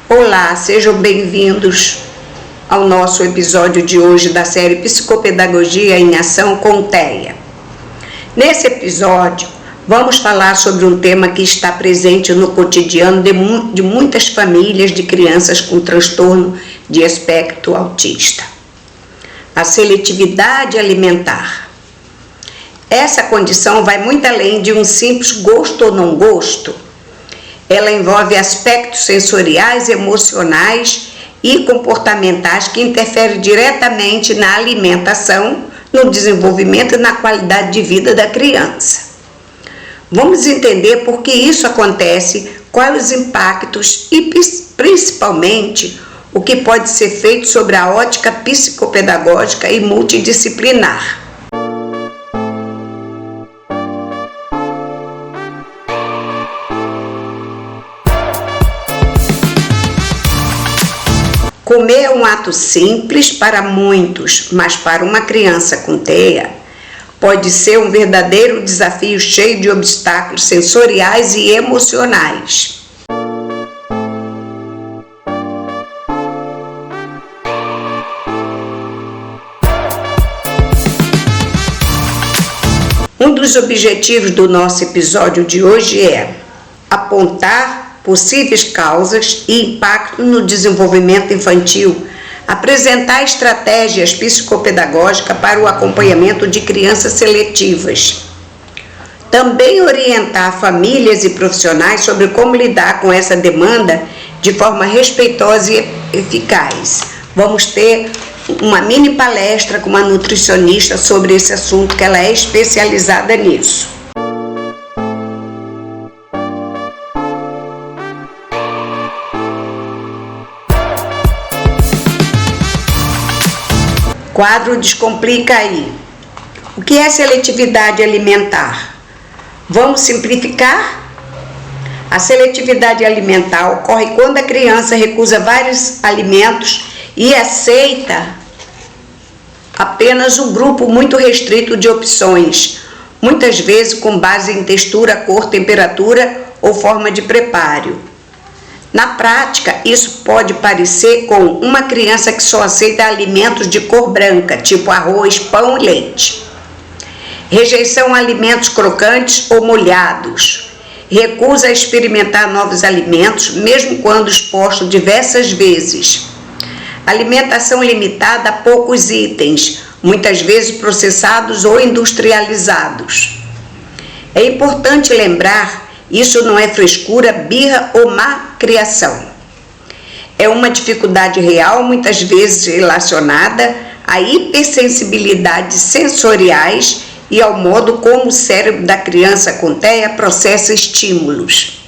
Olá, sejam bem-vindos ao nosso episódio de hoje da série Psicopedagogia em Ação com TEA. Nesse episódio, vamos falar sobre um tema que está presente no cotidiano de muitas famílias de crianças com transtorno de espectro autista: a seletividade alimentar. Essa condição vai muito além de um simples gosto ou não gosto. Ela envolve aspectos sensoriais, emocionais e comportamentais que interferem diretamente na alimentação, no desenvolvimento e na qualidade de vida da criança. Vamos entender por que isso acontece, quais os impactos e, principalmente, o que pode ser feito sobre a ótica psicopedagógica e multidisciplinar. Comer é um ato simples para muitos, mas para uma criança com TEA pode ser um verdadeiro desafio cheio de obstáculos sensoriais e emocionais. Um dos objetivos do nosso episódio de hoje é apontar possíveis causas e impacto no desenvolvimento infantil, apresentar estratégias psicopedagógicas para o acompanhamento de crianças seletivas. Também orientar famílias e profissionais sobre como lidar com essa demanda de forma respeitosa e eficaz. Vamos ter uma mini palestra com uma nutricionista sobre esse assunto, que ela é especializada nisso. Quadro Descomplica aí. O que é seletividade alimentar? Vamos simplificar? A seletividade alimentar ocorre quando a criança recusa vários alimentos e aceita apenas um grupo muito restrito de opções, muitas vezes com base em textura, cor, temperatura ou forma de preparo. Na prática, isso pode parecer com uma criança que só aceita alimentos de cor branca, tipo arroz, pão e leite. Rejeição a alimentos crocantes ou molhados. Recusa a experimentar novos alimentos, mesmo quando exposto diversas vezes. Alimentação limitada a poucos itens, muitas vezes processados ou industrializados. É importante lembrar: isso não é frescura, birra ou má criação. É uma dificuldade real, muitas vezes relacionada a hipersensibilidades sensoriais e ao modo como o cérebro da criança com TEA processa estímulos.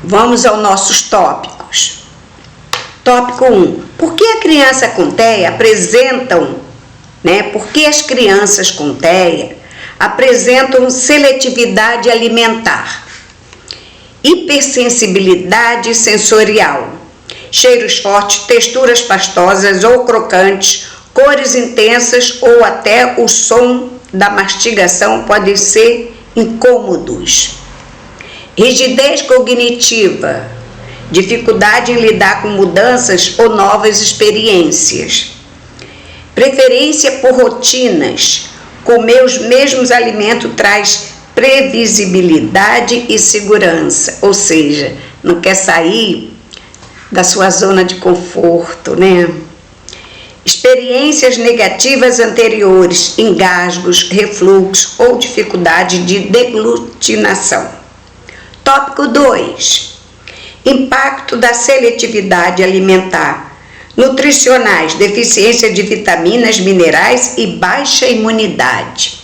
Vamos aos nossos tópicos. Tópico 1. Por que a criança com TEA Por que as crianças com TEA apresentam seletividade alimentar? Hipersensibilidade sensorial. Cheiros fortes, texturas pastosas ou crocantes, cores intensas ou até o som da mastigação podem ser incômodos. Rigidez cognitiva. Dificuldade em lidar com mudanças ou novas experiências. Preferência por rotinas. Comer os mesmos alimentos traz previsibilidade e segurança, ou seja, não quer sair da sua zona de conforto, Experiências negativas anteriores, engasgos, refluxo ou dificuldade de deglutinação. Tópico 2. Impacto da seletividade alimentar. Nutricionais, deficiência de vitaminas, minerais e baixa imunidade.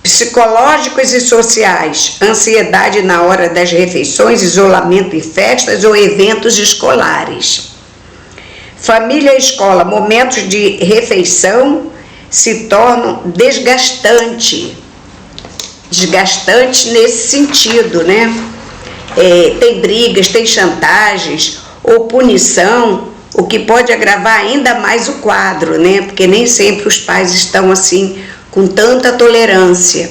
Psicológicos e sociais, ansiedade na hora das refeições, isolamento em festas ou eventos escolares. Família e escola, momentos de refeição se tornam desgastantes nesse sentido, tem brigas, tem chantagens ou punição o que pode agravar ainda mais o quadro, né? Porque nem sempre os pais estão assim com tanta tolerância.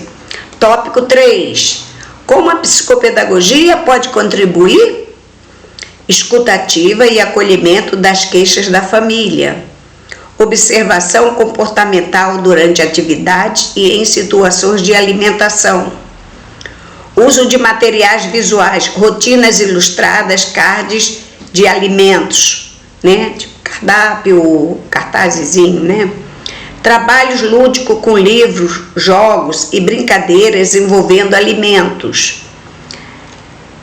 Tópico 3. Como a psicopedagogia pode contribuir? Escutativa e acolhimento das queixas da família. Observação comportamental durante atividades e em situações de alimentação. Uso de materiais visuais, rotinas ilustradas, cards de alimentos, né? Tipo cardápio, cartazezinho, né? Trabalhos lúdicos com livros, jogos e brincadeiras envolvendo alimentos.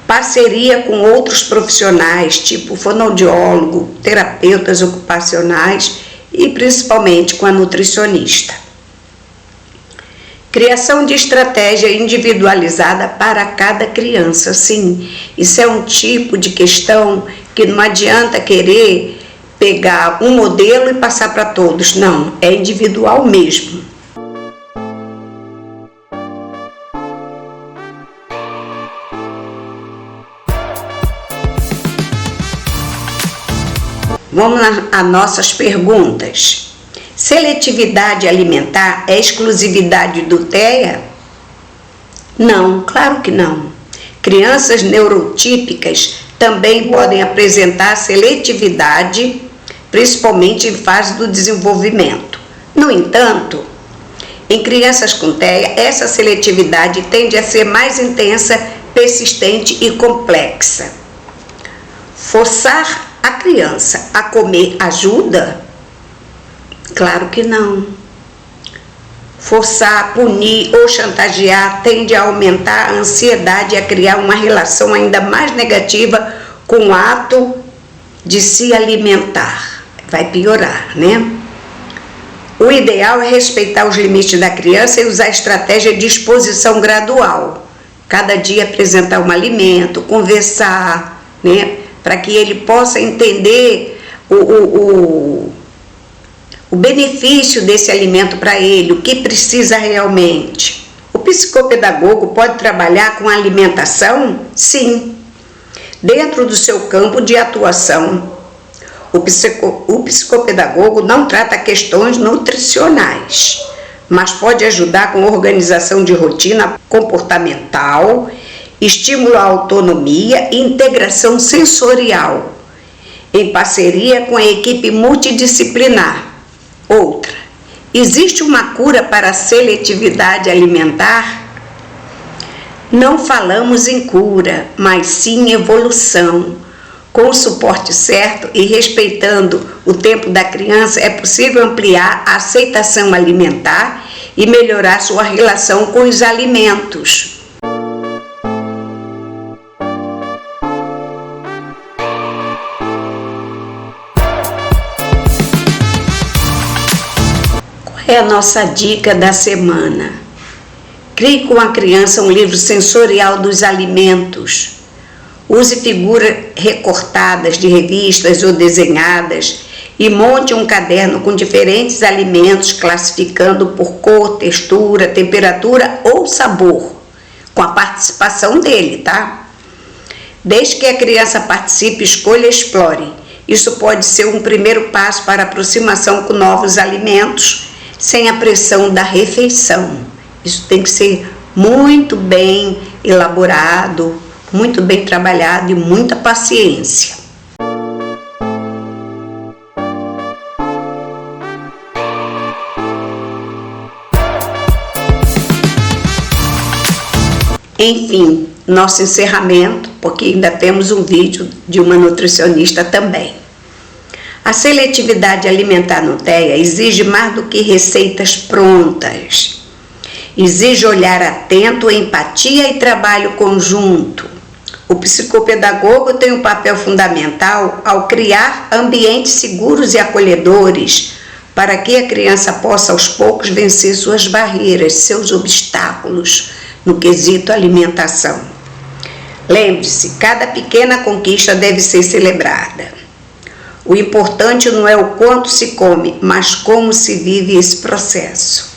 Parceria com outros profissionais, tipo fonoaudiólogo, terapeutas ocupacionais e principalmente com a nutricionista. Criação de estratégia individualizada para cada criança, sim. Isso é um tipo de questão que não adianta querer pegar um modelo e passar para todos. Não, é individual mesmo. Vamos às nossas perguntas. Seletividade alimentar é exclusividade do TEA? Não, claro que não. Crianças neurotípicas também podem apresentar seletividade, principalmente em fase do desenvolvimento. No entanto, em crianças com TEA, essa seletividade tende a ser mais intensa, persistente e complexa. Forçar a criança a comer ajuda? Claro que não. Forçar, punir ou chantagear tende a aumentar a ansiedade e a criar uma relação ainda mais negativa com o ato de se alimentar. Vai piorar, né? O ideal é respeitar os limites da criança e usar estratégia de exposição gradual. Cada dia apresentar um alimento, conversar, né? Para que ele possa entender o benefício desse alimento para ele, o que precisa realmente. O psicopedagogo pode trabalhar com alimentação? Sim, dentro do seu campo de atuação. O psicopedagogo não trata questões nutricionais, mas pode ajudar com organização de rotina comportamental, estímulo à autonomia e integração sensorial, em parceria com a equipe multidisciplinar. Outra, existe uma cura para a seletividade alimentar? Não falamos em cura, mas sim evolução. Com o suporte certo e respeitando o tempo da criança, é possível ampliar a aceitação alimentar e melhorar sua relação com os alimentos. É a nossa dica da semana. Crie com a criança um livro sensorial dos alimentos. Use figuras recortadas de revistas ou desenhadas e monte um caderno com diferentes alimentos, classificando por cor, textura, temperatura ou sabor, com a participação dele, tá? Desde que a criança participe, escolha e explore. Isso pode ser um primeiro passo para a aproximação com novos alimentos, sem a pressão da refeição. Isso tem que ser muito bem elaborado, muito bem trabalhado e muita paciência. Enfim, nosso encerramento, porque ainda temos um vídeo de uma nutricionista também. A seletividade alimentar no TEA exige mais do que receitas prontas. Exige olhar atento, empatia e trabalho conjunto. O psicopedagogo tem um papel fundamental ao criar ambientes seguros e acolhedores para que a criança possa aos poucos vencer suas barreiras, seus obstáculos no quesito alimentação. Lembre-se, cada pequena conquista deve ser celebrada. O importante não é o quanto se come, mas como se vive esse processo,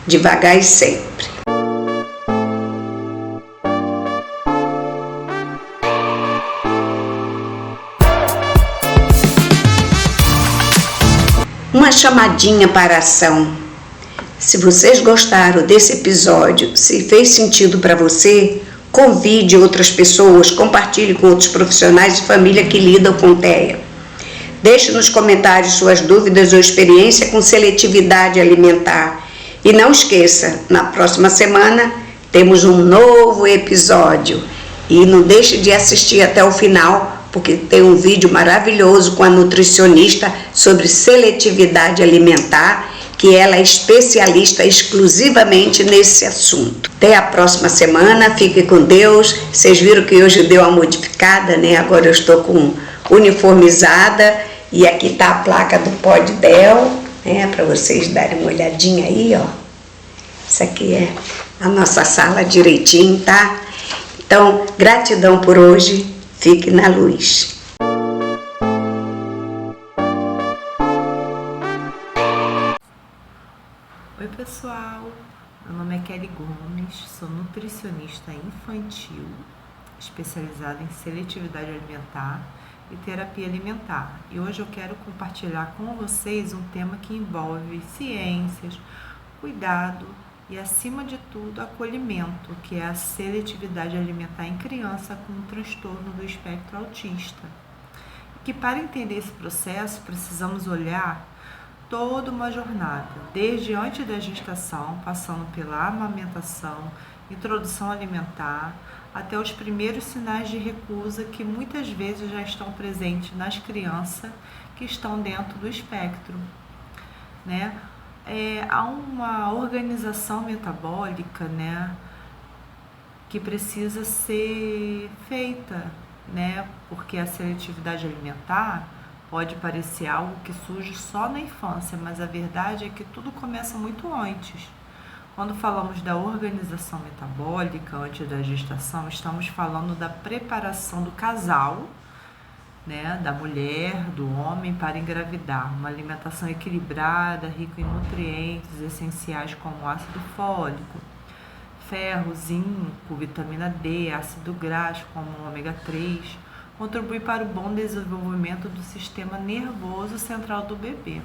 devagar e sempre. chamadinha para a ação. Se vocês gostaram desse episódio, se fez sentido para você, convide outras pessoas, compartilhe com outros profissionais de família que lidam com TEA. Deixe nos comentários suas dúvidas ou experiência com seletividade alimentar. E não esqueça, na próxima semana temos um novo episódio. E não deixe de assistir até o final, porque tem um vídeo maravilhoso com a nutricionista sobre seletividade alimentar, que ela é especialista exclusivamente nesse assunto. Até a próxima semana, fique com Deus. Vocês viram que hoje deu uma modificada, né? Agora eu estou com uniformizada e aqui está a placa do Poddel, né? Para vocês darem uma olhadinha aí, ó. Isso aqui é a nossa sala direitinho, tá? Então, gratidão por hoje. Fique na luz. Oi pessoal, meu nome é Kelly Gomes, sou nutricionista infantil, especializada em seletividade alimentar e terapia alimentar. E hoje eu quero compartilhar com vocês um tema que envolve ciências, cuidado e, acima de tudo, acolhimento, que é a seletividade alimentar em criança com transtorno do espectro autista. E que para entender esse processo precisamos olhar toda uma jornada, desde antes da gestação, passando pela amamentação, introdução alimentar, até os primeiros sinais de recusa que muitas vezes já estão presentes nas crianças que estão dentro do espectro, né? Há uma organização metabólica, né, que precisa ser feita, né, porque a seletividade alimentar pode parecer algo que surge só na infância, mas a verdade é que tudo começa muito antes. Quando falamos da organização metabólica antes da gestação, estamos falando da preparação do casal, né, da mulher, do homem para engravidar. Uma alimentação equilibrada, rica em nutrientes essenciais como ácido fólico, ferro, zinco, vitamina D, ácido graxo como o ômega 3, contribui para o bom desenvolvimento do sistema nervoso central do bebê.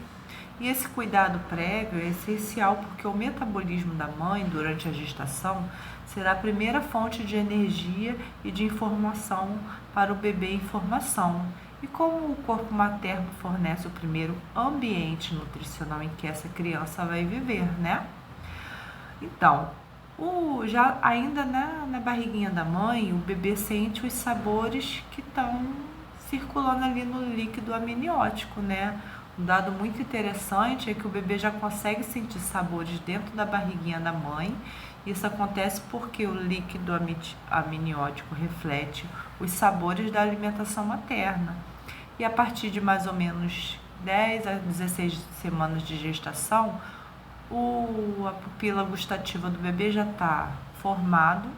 E esse cuidado prévio é essencial porque o metabolismo da mãe durante a gestação será a primeira fonte de energia e de informação para o bebê em formação. E como o corpo materno fornece o primeiro ambiente nutricional em que essa criança vai viver, né? Então, já ainda na barriguinha da mãe, o bebê sente os sabores que estão circulando ali no líquido amniótico, né? Um dado muito interessante é que o bebê já consegue sentir sabores dentro da barriguinha da mãe. Isso acontece porque o líquido amniótico reflete os sabores da alimentação materna. E a partir de mais ou menos 10 a 16 semanas de gestação, a pupila gustativa do bebê já está formado.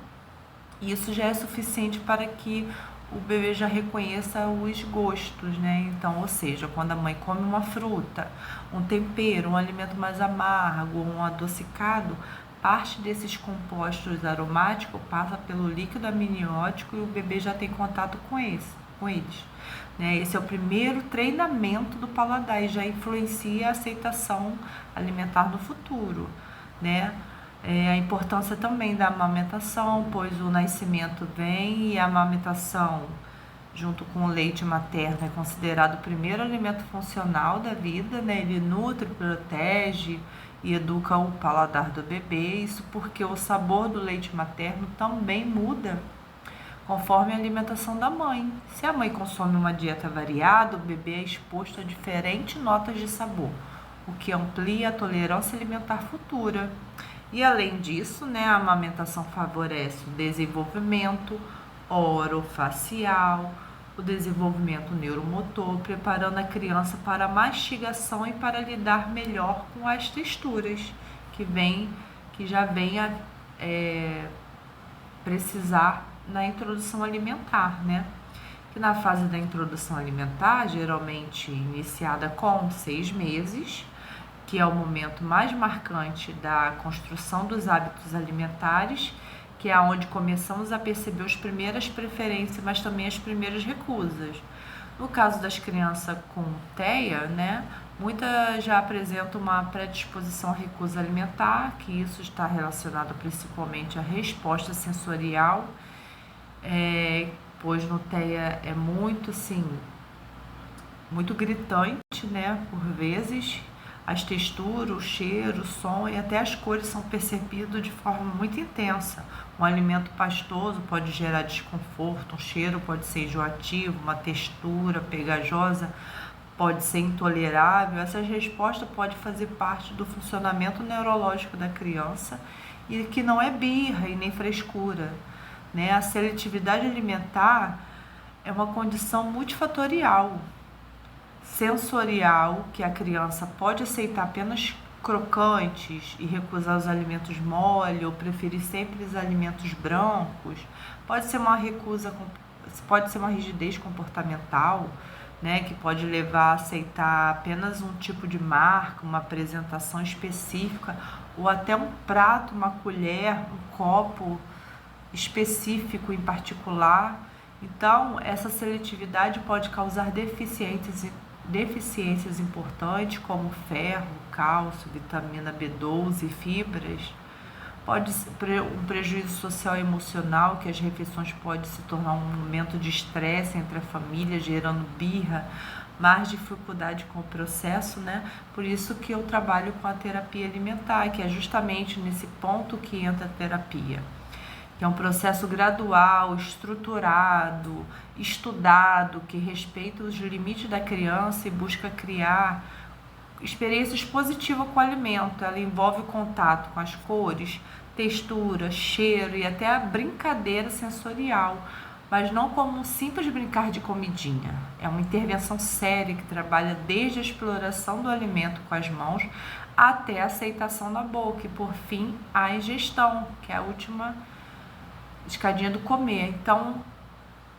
E isso já é suficiente para que o bebê já reconheça os gostos, né? Então, ou seja, quando a mãe come uma fruta, um tempero, um alimento mais amargo, um adocicado, parte desses compostos aromáticos passa pelo líquido amniótico e o bebê já tem contato com eles, né? Esse é o primeiro treinamento do paladar e já influencia a aceitação alimentar no futuro, né? A importância também da amamentação, pois o nascimento vem e a amamentação, junto com o leite materno, é considerado o primeiro alimento funcional da vida, né? Ele nutre, protege e educa o paladar do bebê, isso porque o sabor do leite materno também muda conforme a alimentação da mãe. Se a mãe consome uma dieta variada, o bebê é exposto a diferentes notas de sabor, o que amplia a tolerância alimentar futura. E além disso, né, a amamentação favorece o desenvolvimento orofacial, o desenvolvimento neuromotor, preparando a criança para a mastigação e para lidar melhor com as texturas que já vem a precisar na introdução alimentar, né? Que na fase da introdução alimentar, geralmente iniciada com 6 meses, que é o momento mais marcante da construção dos hábitos alimentares, que é onde começamos a perceber as primeiras preferências, mas também as primeiras recusas. No caso das crianças com TEA, né, Muitas já apresentam uma predisposição à recusa alimentar, que isso está relacionado principalmente à resposta sensorial, pois no TEA é muito, assim, muito gritante, né, por vezes. As texturas, o cheiro, o som e até as cores são percebidos de forma muito intensa. Um alimento pastoso pode gerar desconforto, um cheiro pode ser enjoativo, uma textura pegajosa pode ser intolerável. Essas respostas podem fazer parte do funcionamento neurológico da criança e que não é birra e nem frescura, né? A seletividade alimentar é uma condição multifatorial, sensorial, que a criança pode aceitar apenas crocantes e recusar os alimentos mole ou preferir sempre os alimentos brancos. Pode ser uma rigidez comportamental, né, que pode levar a aceitar apenas um tipo de marca, uma apresentação específica, ou até um prato, uma colher, um copo específico em particular. Então, essa seletividade pode causar deficiências importantes como ferro, cálcio, vitamina B12 e fibras. Pode ser um prejuízo social e emocional, que as refeições podem se tornar um momento de estresse entre a família, gerando birra, mais dificuldade com o processo, né? Por isso que eu trabalho com a terapia alimentar, que é justamente nesse ponto que entra a terapia, que é um processo gradual, estruturado, estudado, que respeita os limites da criança e busca criar experiências positivas com o alimento. Ela envolve o contato com as cores, textura, cheiro e até a brincadeira sensorial, mas não como um simples brincar de comidinha. É uma intervenção séria que trabalha desde a exploração do alimento com as mãos até a aceitação na boca e, por fim, a ingestão, que é a última escadinha do comer. Então,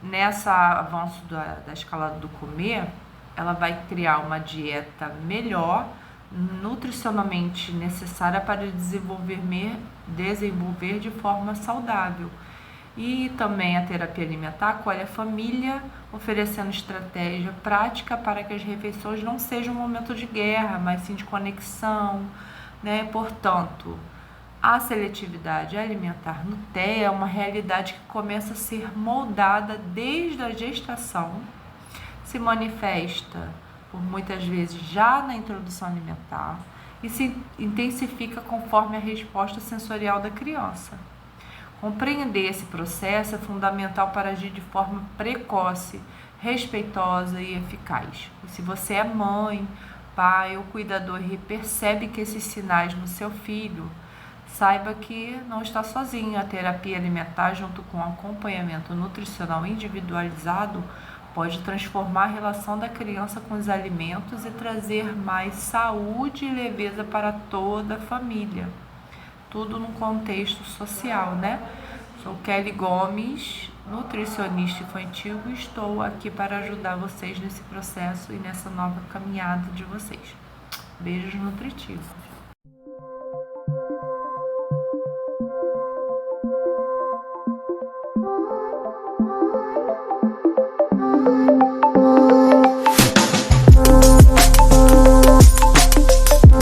nessa avanço da escalada do comer, ela vai criar uma dieta melhor, nutricionalmente necessária para desenvolver de forma saudável. E também a terapia alimentar acolhe a família, oferecendo estratégia prática para que as refeições não sejam um momento de guerra, mas sim de conexão, né? Portanto, a seletividade alimentar no TEA é uma realidade que começa a ser moldada desde a gestação, se manifesta por muitas vezes já na introdução alimentar e se intensifica conforme a resposta sensorial da criança. Compreender esse processo é fundamental para agir de forma precoce, respeitosa e eficaz. E se você é mãe, pai ou cuidador e percebe que esses sinais no seu filho, saiba que não está sozinho. A terapia alimentar, junto com o acompanhamento nutricional individualizado, pode transformar a relação da criança com os alimentos e trazer mais saúde e leveza para toda a família. Tudo num contexto social, né? Sou Kelly Gomes, nutricionista infantil, e estou aqui para ajudar vocês nesse processo e nessa nova caminhada de vocês. Beijos nutritivos.